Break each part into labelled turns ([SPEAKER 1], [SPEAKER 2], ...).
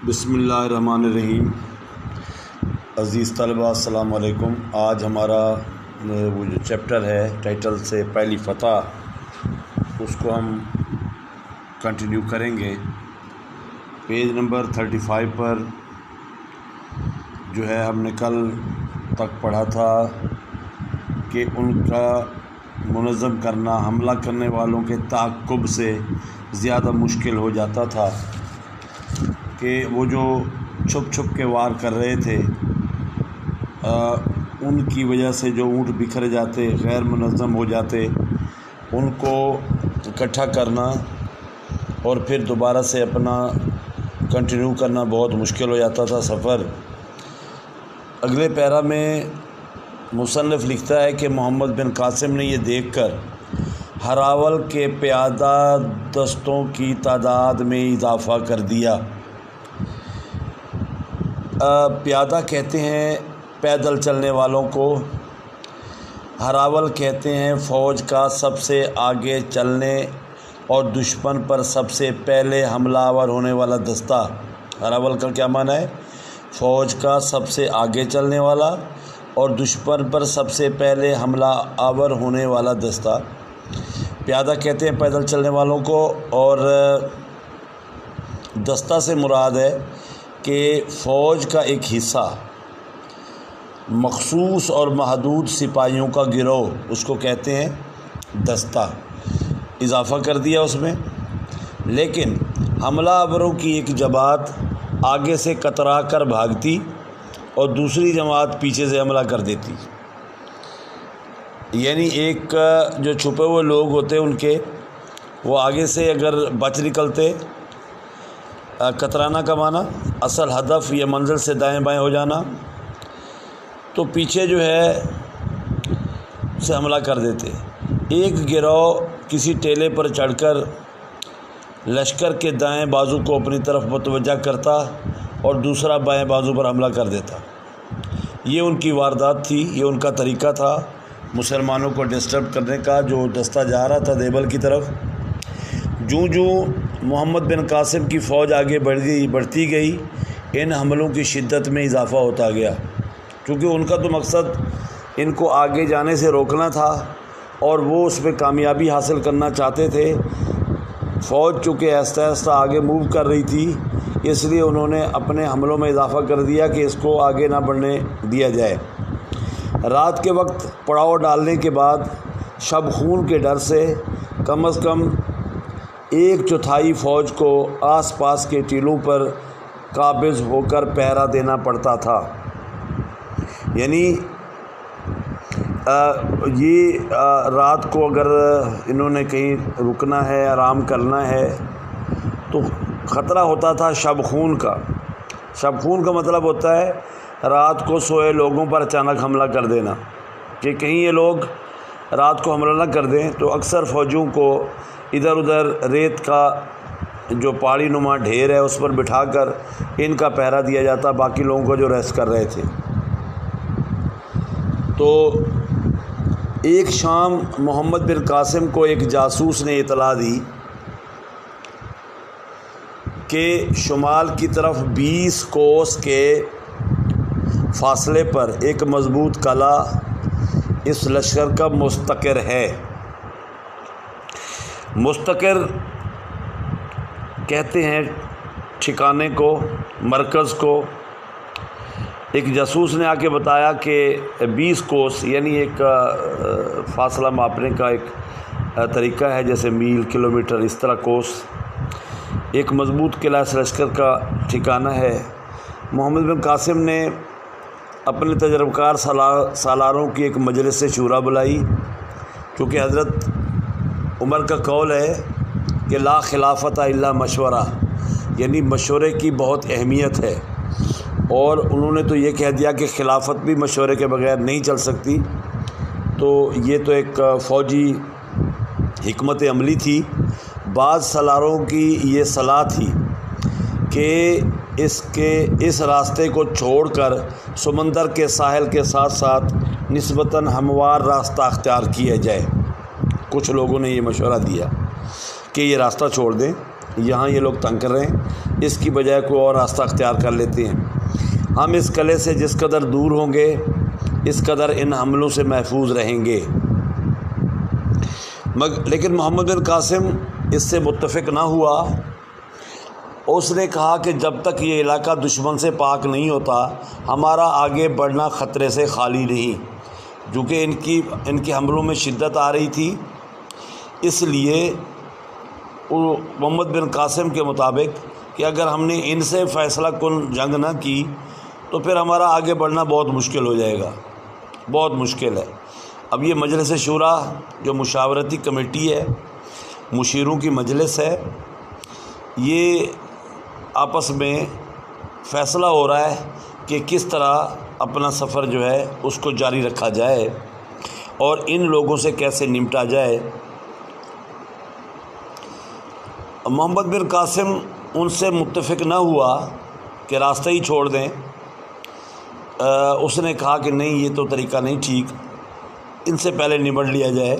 [SPEAKER 1] بسم اللہ الرحمن الرحیم۔ عزیز طلبہ السلام علیکم۔ آج ہمارا وہ جو چیپٹر ہے ٹائٹل سے پہلی فتح، اس کو ہم کنٹینیو کریں گے۔ پیج نمبر 35 پر جو ہے ہم نے کل تک پڑھا تھا کہ ان کا منظم کرنا حملہ کرنے والوں کے تعاقب سے زیادہ مشکل ہو جاتا تھا کہ وہ جو چھپ چھپ کے وار کر رہے تھے ان کی وجہ سے جو اونٹ بکھر جاتے، غیر منظم ہو جاتے، ان کو اکٹھا کرنا اور پھر دوبارہ سے اپنا کنٹینیو کرنا بہت مشکل ہو جاتا تھا سفر۔ اگلے پیرا میں مصنف لکھتا ہے کہ محمد بن قاسم نے یہ دیکھ کر ہراول کے پیادہ دستوں کی تعداد میں اضافہ کر دیا۔ پیادہ کہتے ہیں پیدل چلنے والوں کو، ہراول کہتے ہیں فوج کا سب سے آگے چلنے اور دشمن پر سب سے پہلے حملہ آور ہونے والا دستہ۔ ہراول کا کیا معنی ہے؟ فوج کا سب سے آگے چلنے والا اور دشمن پر سب سے پہلے حملہ آور ہونے والا دستہ۔ پیادہ کہتے ہیں پیدل چلنے والوں کو، اور دستہ سے مراد ہے کہ فوج کا ایک حصہ، مخصوص اور محدود سپاہیوں کا گروہ، اس کو کہتے ہیں دستہ۔ اضافہ کر دیا اس میں، لیکن حملہ آوروں کی ایک جماعت آگے سے کترا کر بھاگتی اور دوسری جماعت پیچھے سے حملہ کر دیتی۔ یعنی ایک جو چھپے ہوئے لوگ ہوتے ان کے، وہ آگے سے اگر بچ نکلتے، کترانا کا معنی اصل ہدف یا منزل سے دائیں بائیں ہو جانا، تو پیچھے جو ہے سے حملہ کر دیتے۔ ایک گروہ کسی ٹیلے پر چڑھ کر لشکر کے دائیں بازو کو اپنی طرف متوجہ کرتا اور دوسرا بائیں بازو پر حملہ کر دیتا۔ یہ ان کی واردات تھی، یہ ان کا طریقہ تھا مسلمانوں کو ڈسٹرب کرنے کا۔ جو دستہ جا رہا تھا دیبل کی طرف، جوں محمد بن قاسم کی فوج آگے بڑھتی گئی، ان حملوں کی شدت میں اضافہ ہوتا گیا، کیونکہ ان کا تو مقصد ان کو آگے جانے سے روکنا تھا اور وہ اس پہ کامیابی حاصل کرنا چاہتے تھے۔ فوج چونکہ آہستہ آہستہ آگے موو کر رہی تھی، اس لیے انہوں نے اپنے حملوں میں اضافہ کر دیا کہ اس کو آگے نہ بڑھنے دیا جائے۔ رات کے وقت پڑاؤ ڈالنے کے بعد شب خون کے ڈر سے کم از کم 1/4 فوج کو آس پاس کے ٹیلوں پر قابض ہو کر پہرا دینا پڑتا تھا۔ یعنی یہ رات کو اگر انہوں نے کہیں رکنا ہے، آرام کرنا ہے، تو خطرہ ہوتا تھا شب خون کا۔ شب خون کا مطلب ہوتا ہے رات کو سوئے لوگوں پر اچانک حملہ کر دینا، کہ کہیں یہ لوگ رات کو حملہ نہ کر دیں۔ تو اکثر فوجوں کو ادھر ادھر ریت کا جو پہاڑی نما ڈھیر ہے اس پر بٹھا کر ان کا پہرا دیا جاتا، باقی لوگوں کو جو ریسٹ کر رہے تھے۔ تو ایک شام محمد بن قاسم کو ایک جاسوس نے اطلاع دی کہ شمال کی طرف 20 کوس کے فاصلے پر ایک مضبوط قلعہ اس لشکر کا مستقر ہے۔ مستقر کہتے ہیں ٹھکانے کو، مرکز کو۔ ایک جاسوس نے آ کے بتایا کہ 20 کوس، یعنی ایک فاصلہ ماپنے کا ایک طریقہ ہے، جیسے میل، کلومیٹر، اس طرح کوس، ایک مضبوط قلعہ اس لشکر کا ٹھکانہ ہے۔ محمد بن قاسم نے اپنے تجربہ کار سالاروں کی ایک مجلس شورا بلائی، کیونکہ حضرت عمر کا قول ہے کہ لا خلافت الا مشورہ، یعنی مشورے کی بہت اہمیت ہے، اور انہوں نے تو یہ کہہ دیا کہ خلافت بھی مشورے کے بغیر نہیں چل سکتی۔ تو یہ تو ایک فوجی حکمت عملی تھی۔ بعض سالاروں کی یہ صلاح تھی کہ اس راستے کو چھوڑ کر سمندر کے ساحل کے ساتھ ساتھ نسبتاً ہموار راستہ اختیار کیا جائے۔ کچھ لوگوں نے یہ مشورہ دیا کہ یہ راستہ چھوڑ دیں یہاں یہ لوگ تنگ کر رہے ہیں، اس کی بجائے کوئی اور راستہ اختیار کر لیتے ہیں۔ ہم اس قلعے سے جس قدر دور ہوں گے اس قدر ان حملوں سے محفوظ رہیں گے۔ لیکن محمد بن قاسم اس سے متفق نہ ہوا۔ اس نے کہا کہ جب تک یہ علاقہ دشمن سے پاک نہیں ہوتا ہمارا آگے بڑھنا خطرے سے خالی نہیں، چونکہ ان کی حملوں میں شدت آ رہی تھی۔ اس لیے محمد بن قاسم کے مطابق کہ اگر ہم نے ان سے فیصلہ کن جنگ نہ کی تو پھر ہمارا آگے بڑھنا بہت مشکل ہو جائے گا، بہت مشکل ہے۔ اب یہ مجلس شورا جو مشاورتی کمیٹی ہے، مشیروں کی مجلس ہے، یہ آپس میں فیصلہ ہو رہا ہے کہ کس طرح اپنا سفر جو ہے اس کو جاری رکھا جائے اور ان لوگوں سے کیسے نمٹا جائے۔ محمد بن قاسم ان سے متفق نہ ہوا کہ راستہ ہی چھوڑ دیں۔ اس نے کہا کہ نہیں، یہ تو طریقہ نہیں ٹھیک، ان سے پہلے نمٹ لیا جائے۔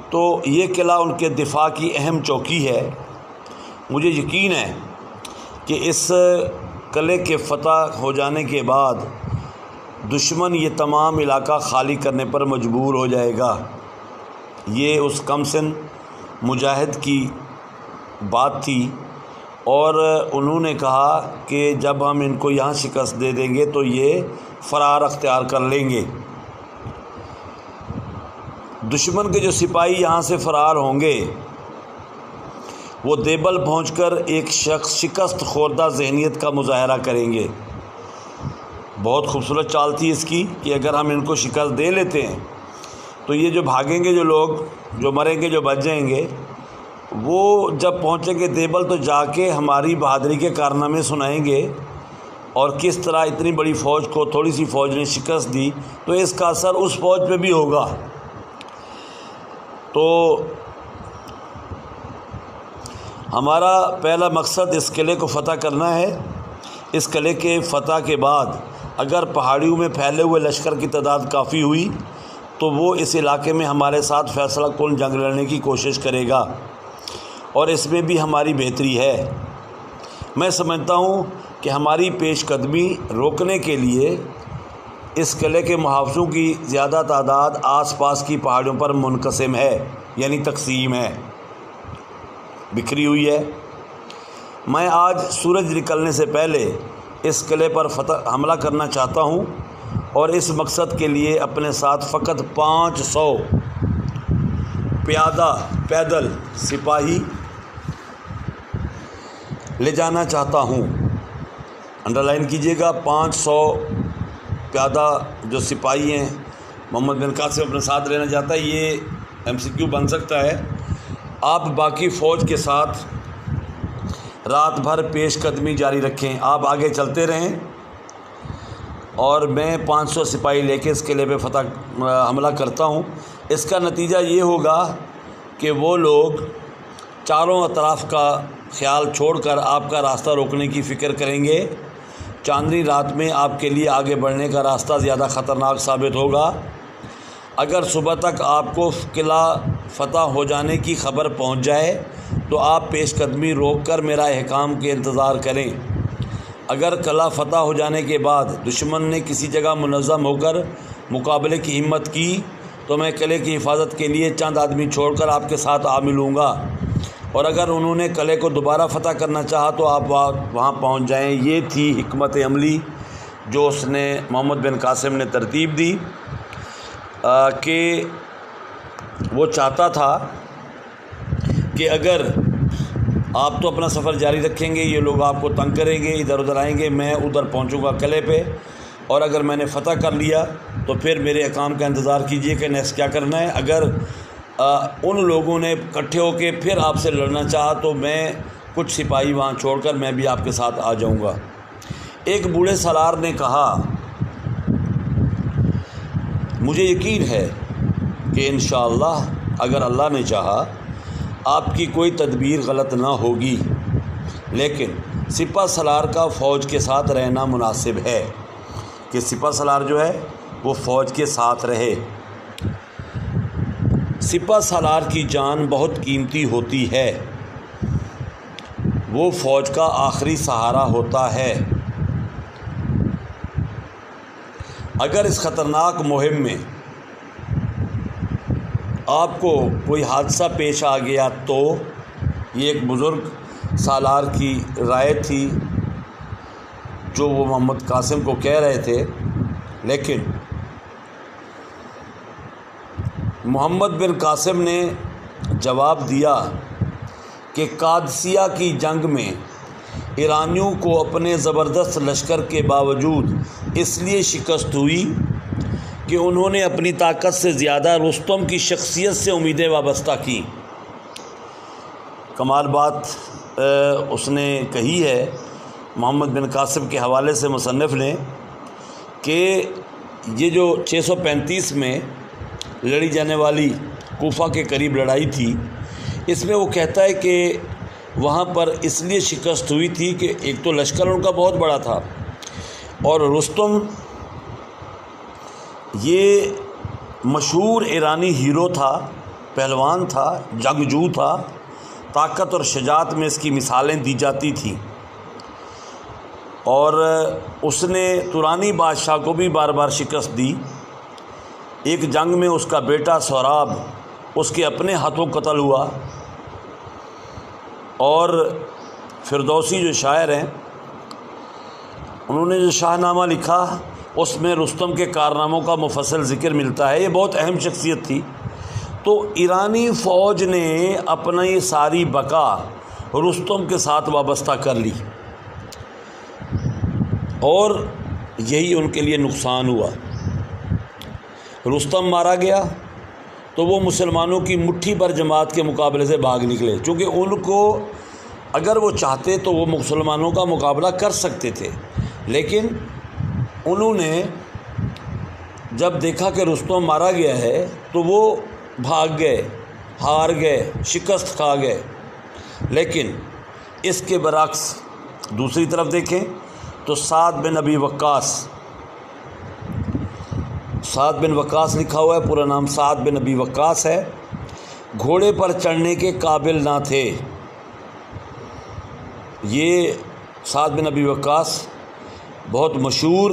[SPEAKER 1] تو یہ قلعہ ان کے دفاع کی اہم چوکی ہے۔ مجھے یقین ہے کہ اس قلعے کے فتح ہو جانے کے بعد دشمن یہ تمام علاقہ خالی کرنے پر مجبور ہو جائے گا۔ یہ اس کم سن مجاہد کی بات تھی، اور انہوں نے کہا کہ جب ہم ان کو یہاں شکست دے دیں گے تو یہ فرار اختیار کر لیں گے۔ دشمن کے جو سپاہی یہاں سے فرار ہوں گے وہ دیبل پہنچ کر ایک شکست خوردہ ذہنیت کا مظاہرہ کریں گے۔ بہت خوبصورت چال تھی اس کی کہ اگر ہم ان کو شکست دے لیتے ہیں تو یہ جو بھاگیں گے، جو لوگ جو مریں گے، جو بچ جائیں گے، وہ جب پہنچیں گے دیبل تو جا کے ہماری بہادری کے کارنامے سنائیں گے اور کس طرح اتنی بڑی فوج کو تھوڑی سی فوج نے شکست دی، تو اس کا اثر اس فوج پہ بھی ہوگا۔ تو ہمارا پہلا مقصد اس قلعے کو فتح کرنا ہے۔ اس قلعے کے فتح کے بعد اگر پہاڑیوں میں پھیلے ہوئے لشکر کی تعداد کافی ہوئی تو وہ اس علاقے میں ہمارے ساتھ فیصلہ کن جنگ لڑنے کی کوشش کرے گا، اور اس میں بھی ہماری بہتری ہے۔ میں سمجھتا ہوں کہ ہماری پیش قدمی روکنے کے لیے اس قلعے کے محافظوں کی زیادہ تعداد آس پاس کی پہاڑیوں پر منقسم ہے، یعنی تقسیم ہے، بکھری ہوئی ہے۔ میں آج سورج نکلنے سے پہلے اس قلعے پر حملہ کرنا چاہتا ہوں، اور اس مقصد کے لیے اپنے ساتھ فقط 500 پیدل سپاہی لے جانا چاہتا ہوں۔ انڈرلائن کیجئے گا، 500 پیادہ جو سپاہی ہیں محمد بن قاسم اپنے ساتھ لینا چاہتا ہے۔ یہ MCQ بن سکتا ہے۔ آپ باقی فوج کے ساتھ رات بھر پیش قدمی جاری رکھیں، آپ آگے چلتے رہیں، اور میں 500 سپاہی لے کے اس قلعے پہ حملہ کرتا ہوں۔ اس کا نتیجہ یہ ہوگا کہ وہ لوگ چاروں اطراف کا خیال چھوڑ کر آپ کا راستہ روکنے کی فکر کریں گے۔ چاندنی رات میں آپ کے لیے آگے بڑھنے کا راستہ زیادہ خطرناک ثابت ہوگا۔ اگر صبح تک آپ کو قلعہ فتح ہو جانے کی خبر پہنچ جائے تو آپ پیش قدمی روک کر میرا احکام کے انتظار کریں۔ اگر قلعہ فتح ہو جانے کے بعد دشمن نے کسی جگہ منظم ہو کر مقابلے کی ہمت کی تو میں قلعے کی حفاظت کے لیے چند آدمی چھوڑ کر آپ کے ساتھ آ ملوں گا، اور اگر انہوں نے قلعے کو دوبارہ فتح کرنا چاہا تو آپ وہاں پہنچ جائیں۔ یہ تھی حکمت عملی جو اس نے محمد بن قاسم نے ترتیب دی، کہ وہ چاہتا تھا کہ اگر آپ تو اپنا سفر جاری رکھیں گے، یہ لوگ آپ کو تنگ کریں گے، ادھر ادھر آئیں گے، میں ادھر پہنچوں گا قلعے پہ، اور اگر میں نے فتح کر لیا تو پھر میرے احکام کا انتظار کیجئے کہ نیکسٹ کیا کرنا ہے۔ اگر ان لوگوں نے اکٹھے ہو کے پھر آپ سے لڑنا چاہا تو میں کچھ سپاہی وہاں چھوڑ کر میں بھی آپ کے ساتھ آ جاؤں گا۔ ایک بوڑھے سالار نے کہا، مجھے یقین ہے کہ انشاءاللہ اگر اللہ نے چاہا آپ کی کوئی تدبیر غلط نہ ہوگی، لیکن سپہ سالار کا فوج کے ساتھ رہنا مناسب ہے، کہ سپہ سالار جو ہے وہ فوج کے ساتھ رہے۔ سپہ سالار کی جان بہت قیمتی ہوتی ہے، وہ فوج کا آخری سہارا ہوتا ہے۔ اگر اس خطرناک مہم میں آپ کو کوئی حادثہ پیش آ گیا تو، یہ ایک بزرگ سالار کی رائے تھی جو وہ محمد قاسم کو کہہ رہے تھے، لیکن محمد بن قاسم نے جواب دیا کہ قادسیہ کی جنگ میں ایرانیوں کو اپنے زبردست لشکر کے باوجود اس لیے شکست ہوئی کہ انہوں نے اپنی طاقت سے زیادہ رستم کی شخصیت سے امیدیں وابستہ کیں۔ کمال بات اس نے کہی ہے محمد بن قاسم کے حوالے سے مصنف نے کہ یہ جو 635 میں لڑی جانے والی کوفہ کے قریب لڑائی تھی، اس میں وہ کہتا ہے کہ وہاں پر اس لیے شکست ہوئی تھی کہ ایک تو لشکر ان کا بہت بڑا تھا، اور رستم یہ مشہور ایرانی ہیرو تھا، پہلوان تھا، جنگجو تھا، طاقت اور شجاعت میں اس کی مثالیں دی جاتی تھیں، اور اس نے تورانی بادشاہ کو بھی بار بار شکست دی۔ ایک جنگ میں اس کا بیٹا سوراب اس کے اپنے ہاتھوں قتل ہوا، اور فردوسی جو شاعر ہیں انہوں نے جو شاہ نامہ لکھا اس میں رستم کے کارناموں کا مفصل ذکر ملتا ہے۔ یہ بہت اہم شخصیت تھی۔ تو ایرانی فوج نے اپنی ساری بقا رستم کے ساتھ وابستہ کر لی، اور یہی ان کے لیے نقصان ہوا۔ رستم مارا گیا تو وہ مسلمانوں کی مٹھی بھر جماعت کے مقابلے سے بھاگ نکلے، چونکہ ان کو اگر وہ چاہتے تو وہ مسلمانوں کا مقابلہ کر سکتے تھے، لیکن انہوں نے جب دیکھا کہ رستم مارا گیا ہے تو وہ بھاگ گئے، ہار گئے، شکست کھا گئے۔ لیکن اس کے برعکس دوسری طرف دیکھیں تو سعد بن ابی وقاص، سعد بن وقاص لکھا ہوا ہے، پورا نام سعد بن ابی وقاص ہے، گھوڑے پر چڑھنے کے قابل نہ تھے۔ یہ سعد بن ابی وقاص بہت مشہور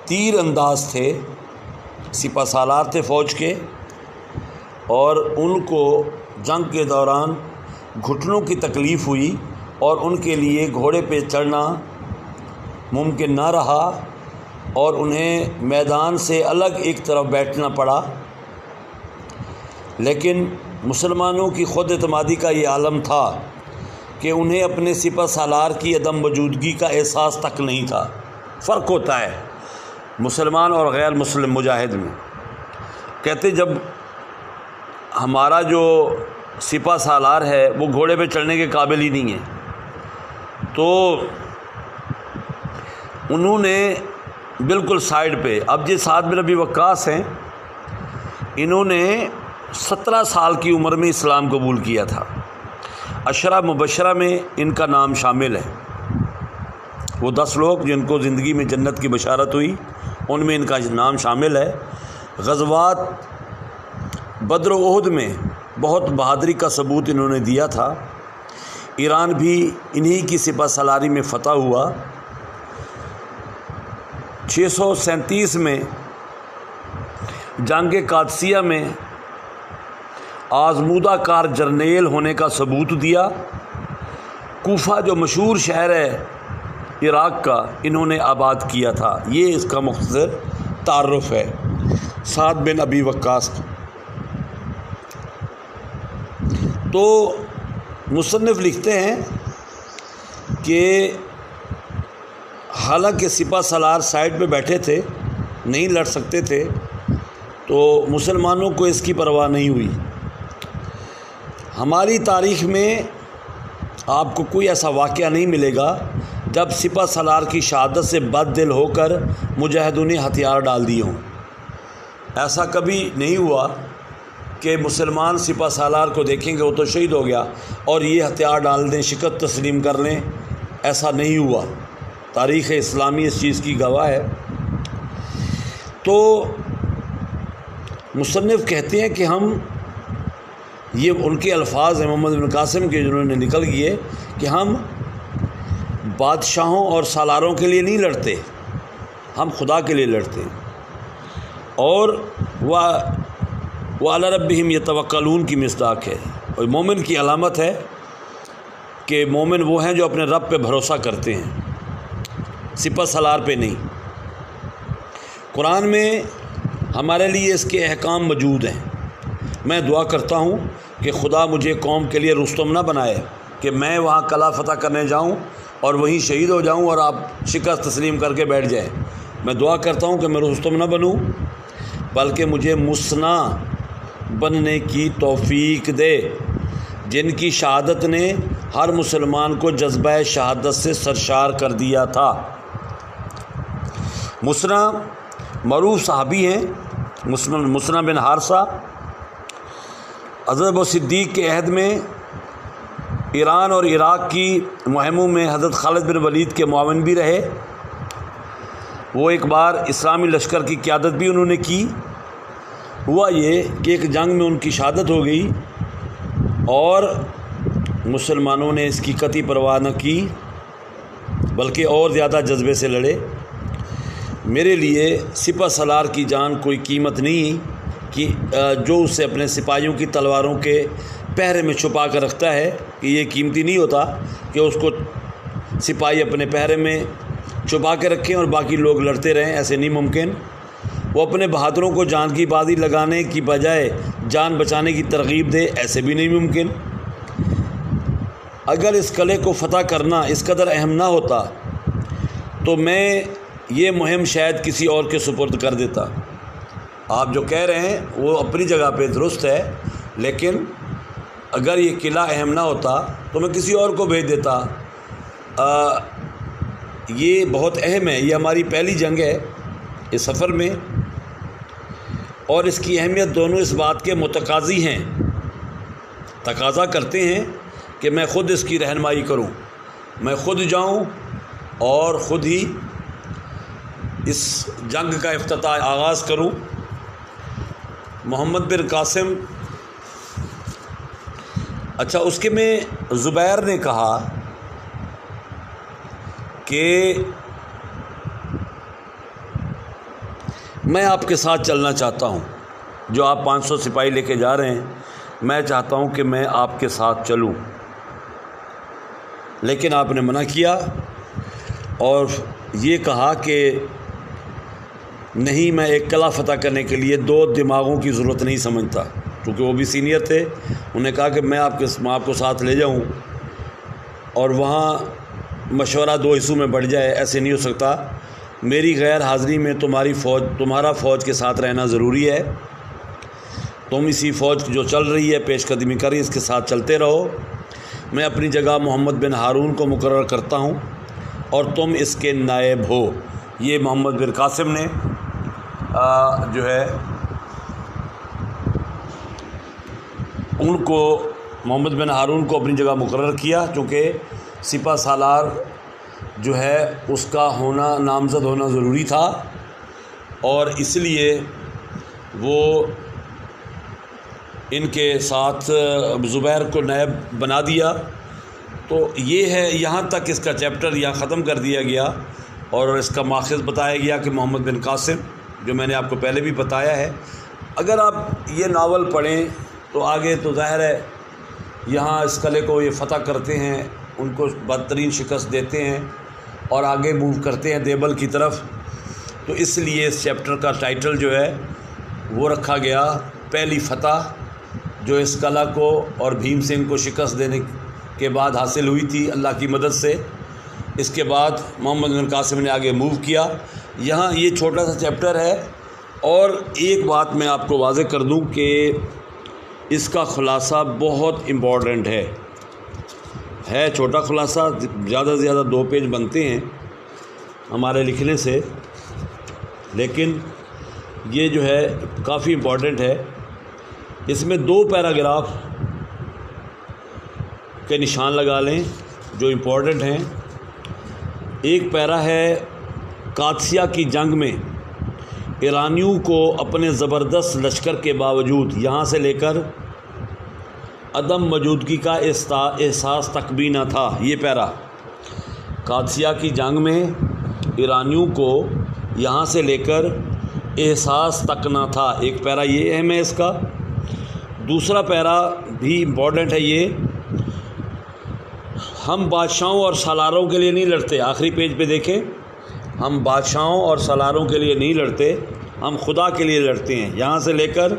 [SPEAKER 1] تیر انداز تھے، سپہ سالار تھے فوج کے، اور ان کو جنگ کے دوران گھٹنوں کی تکلیف ہوئی اور ان کے لیے گھوڑے پہ چڑھنا ممکن نہ رہا، اور انہیں میدان سے الگ ایک طرف بیٹھنا پڑا۔ لیکن مسلمانوں کی خود اعتمادی کا یہ عالم تھا کہ انہیں اپنے سپہ سالار کی عدم موجودگی کا احساس تک نہیں تھا۔ فرق ہوتا ہے مسلمان اور غیر مسلم مجاہد میں۔ کہتے جب ہمارا جو سپہ سالار ہے وہ گھوڑے پہ چڑھنے کے قابل ہی نہیں ہے، تو انہوں نے بالکل سائیڈ پہ، اب یہ سعد بن ابی وقاص ہیں، انہوں نے 17 سال کی عمر میں اسلام قبول کیا تھا۔ عشرہ مبشرہ میں ان کا نام شامل ہے، وہ 10 لوگ جن کو زندگی میں جنت کی بشارت ہوئی ان میں ان کا نام شامل ہے۔ غزوات بدر و احد میں بہت بہادری کا ثبوت انہوں نے دیا تھا۔ ایران بھی انہی کی سپہ سالاری میں فتح ہوا۔ 637 میں جنگ قادسیہ میں آزمودہ کار جرنیل ہونے کا ثبوت دیا۔ کوفہ جو مشہور شہر ہے عراق کا، انہوں نے آباد کیا تھا۔ یہ اس کا مختصر تعارف ہے سعد بن ابی وقاص کا۔ تو مصنف لکھتے ہیں کہ حالانکہ سپہ سالار سائڈ پہ بیٹھے تھے، نہیں لڑ سکتے تھے، تو مسلمانوں کو اس کی پرواہ نہیں ہوئی۔ ہماری تاریخ میں آپ کو کوئی ایسا واقعہ نہیں ملے گا جب سپہ سالار کی شہادت سے بد دل ہو کر مجاہدوں نے ہتھیار ڈال دیے ہوں۔ ایسا کبھی نہیں ہوا کہ مسلمان سپہ سالار کو دیکھیں گے وہ تو شہید ہو گیا اور یہ ہتھیار ڈال دیں، شکست تسلیم کر لیں، ایسا نہیں ہوا۔ تاریخ اسلامی اس چیز کی گواہ ہے۔ تو مصنف کہتے ہیں کہ ہم یہ ان کے الفاظ ہیں محمد بن قاسم کے، جنہوں نے نکل کیے کہ ہم بادشاہوں اور سالاروں کے لیے نہیں لڑتے، ہم خدا کے لیے لڑتے ہیں۔ اور وَعَلَىٰ رَبِّهِمْ يَتَوَكَّلُونَ کی مصداق ہے، اور مومن کی علامت ہے کہ مومن وہ ہیں جو اپنے رب پہ بھروسہ کرتے ہیں، سپہ سالار پہ نہیں۔ قرآن میں ہمارے لیے اس کے احکام موجود ہیں۔ میں دعا کرتا ہوں کہ خدا مجھے قوم کے لیے رستم نہ بنائے کہ میں وہاں قلعہ فتح کرنے جاؤں اور وہیں شہید ہو جاؤں اور آپ شکست تسلیم کر کے بیٹھ جائیں۔ میں دعا کرتا ہوں کہ میں رستم نہ بنوں، بلکہ مجھے مصنع بننے کی توفیق دے، جن کی شہادت نے ہر مسلمان کو جذبہ شہادت سے سرشار کر دیا تھا۔ مصنع معروف صحابی ہیں، مصنع بن حارثہ، حضرت ابو صدیق کے عہد میں ایران اور عراق کی مہموں میں حضرت خالد بن ولید کے معاون بھی رہے۔ وہ ایک بار اسلامی لشکر کی قیادت بھی انہوں نے کی۔ ہوا یہ کہ ایک جنگ میں ان کی شہادت ہو گئی اور مسلمانوں نے اس کی قطعی پرواہ نہ کی، بلکہ اور زیادہ جذبے سے لڑے۔ میرے لیے سپہ سالار کی جان کوئی قیمت نہیں کہ جو اسے اپنے سپاہیوں کی تلواروں کے پہرے میں چھپا کر رکھتا ہے، کہ یہ قیمتی نہیں ہوتا کہ اس کو سپاہی اپنے پہرے میں چھپا کے رکھیں اور باقی لوگ لڑتے رہیں، ایسے نہیں ممکن۔ وہ اپنے بہادروں کو جان کی بازی لگانے کی بجائے جان بچانے کی ترغیب دے، ایسے بھی نہیں ممکن۔ اگر اس قلعے کو فتح کرنا اس قدر اہم نہ ہوتا تو میں یہ مہم شاید کسی اور کے سپرد کر دیتا۔ آپ جو کہہ رہے ہیں وہ اپنی جگہ پہ درست ہے، لیکن اگر یہ قلعہ اہم نہ ہوتا تو میں کسی اور کو بھیج دیتا۔ یہ بہت اہم ہے، یہ ہماری پہلی جنگ ہے اس سفر میں، اور اس کی اہمیت دونوں اس بات کے متقاضی ہیں، تقاضا کرتے ہیں کہ میں خود اس کی رہنمائی کروں، میں خود جاؤں اور خود ہی اس جنگ کا افتتاح آغاز کروں۔ محمد بن قاسم، اچھا اس کے میں زبیر نے کہا کہ میں آپ کے ساتھ چلنا چاہتا ہوں، جو آپ 500 سپاہی لے کے جا رہے ہیں، میں چاہتا ہوں کہ میں آپ کے ساتھ چلوں، لیکن آپ نے منع کیا اور یہ کہا کہ نہیں، میں ایک قلعہ فتح کرنے کے لیے 2 دماغوں کی ضرورت نہیں سمجھتا، کیونکہ وہ بھی سینئر تھے۔ انہوں نے کہا کہ میں آپ کو ساتھ لے جاؤں اور وہاں مشورہ 2 حصوں میں بڑھ جائے، ایسے نہیں ہو سکتا۔ میری غیر حاضری میں تمہارا فوج کے ساتھ رہنا ضروری ہے، تم اسی فوج جو چل رہی ہے، پیش قدمی کر رہی ہے، اس کے ساتھ چلتے رہو۔ میں اپنی جگہ محمد بن ہارون کو مقرر کرتا ہوں اور تم اس کے نائب ہو۔ یہ محمد بن قاسم نے جو ہے ان کو، محمد بن ہارون کو اپنی جگہ مقرر کیا، چونکہ سپہ سالار جو ہے اس کا ہونا، نامزد ہونا ضروری تھا، اور اس لیے وہ ان کے ساتھ زبیر کو نائب بنا دیا۔ تو یہ ہے، یہاں تک اس کا چیپٹر یہاں ختم کر دیا گیا، اور اس کا ماخذ بتایا گیا کہ محمد بن قاسم، جو میں نے آپ کو پہلے بھی بتایا ہے۔ اگر آپ یہ ناول پڑھیں تو آگے تو ظاہر ہے یہاں اس قلعے کو یہ فتح کرتے ہیں، ان کو بدترین شکست دیتے ہیں اور آگے موو کرتے ہیں دیبل کی طرف۔ تو اس لیے اس چیپٹر کا ٹائٹل جو ہے وہ رکھا گیا پہلی فتح، جو اس قلعہ کو اور بھیم سنگھ کو شکست دینے کے بعد حاصل ہوئی تھی اللہ کی مدد سے۔ اس کے بعد محمد بن قاسم نے آگے موو کیا۔ یہاں یہ چھوٹا سا چیپٹر ہے، اور ایک بات میں آپ کو واضح کر دوں کہ اس کا خلاصہ بہت امپورٹنٹ ہے چھوٹا خلاصہ، زیادہ سے زیادہ 2 پیج بنتے ہیں ہمارے لکھنے سے، لیکن یہ جو ہے کافی امپورٹنٹ ہے۔ اس میں 2 پیراگراف کے نشان لگا لیں جو امپورٹنٹ ہیں۔ ایک پیرا ہے، قادسیہ کی جنگ میں ایرانیوں کو اپنے زبردست لشکر کے باوجود یہاں سے لے کر عدم موجودگی کا احساس تک بھی نہ تھا. یہ پیرا قادسیہ کی جنگ میں ایرانیوں کو یہاں سے لے کر احساس تک نہ تھا. ایک پیرا یہ اہم ہے اس کا. دوسرا پیرا بھی امپورٹنٹ ہے. یہ ہم بادشاہوں اور سالاروں کے لیے نہیں لڑتے. آخری پیج پہ دیکھیں, ہم بادشاہوں اور سالاروں کے لیے نہیں لڑتے, ہم خدا کے لیے لڑتے ہیں. یہاں سے لے کر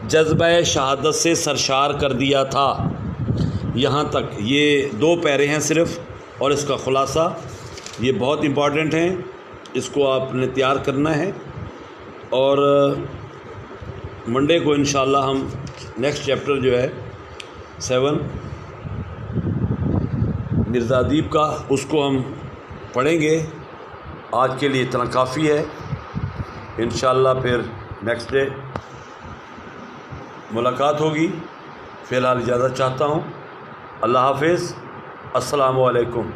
[SPEAKER 1] جذبہ شہادت سے سرشار کر دیا تھا, یہاں تک. یہ 2 پیرے ہیں صرف, اور اس کا خلاصہ. یہ بہت امپورٹنٹ ہیں, اس کو آپ نے تیار کرنا ہے. اور منڈے کو انشاءاللہ ہم نیکسٹ چیپٹر جو ہے 7 مرزا ادیب کا, اس کو ہم پڑھیں گے. آج کے لیے اتنا کافی ہے. انشاءاللہ پھر نیکسٹ ڈے ملاقات ہوگی. فی الحال اجازت چاہتا ہوں. اللہ حافظ. السلام علیکم.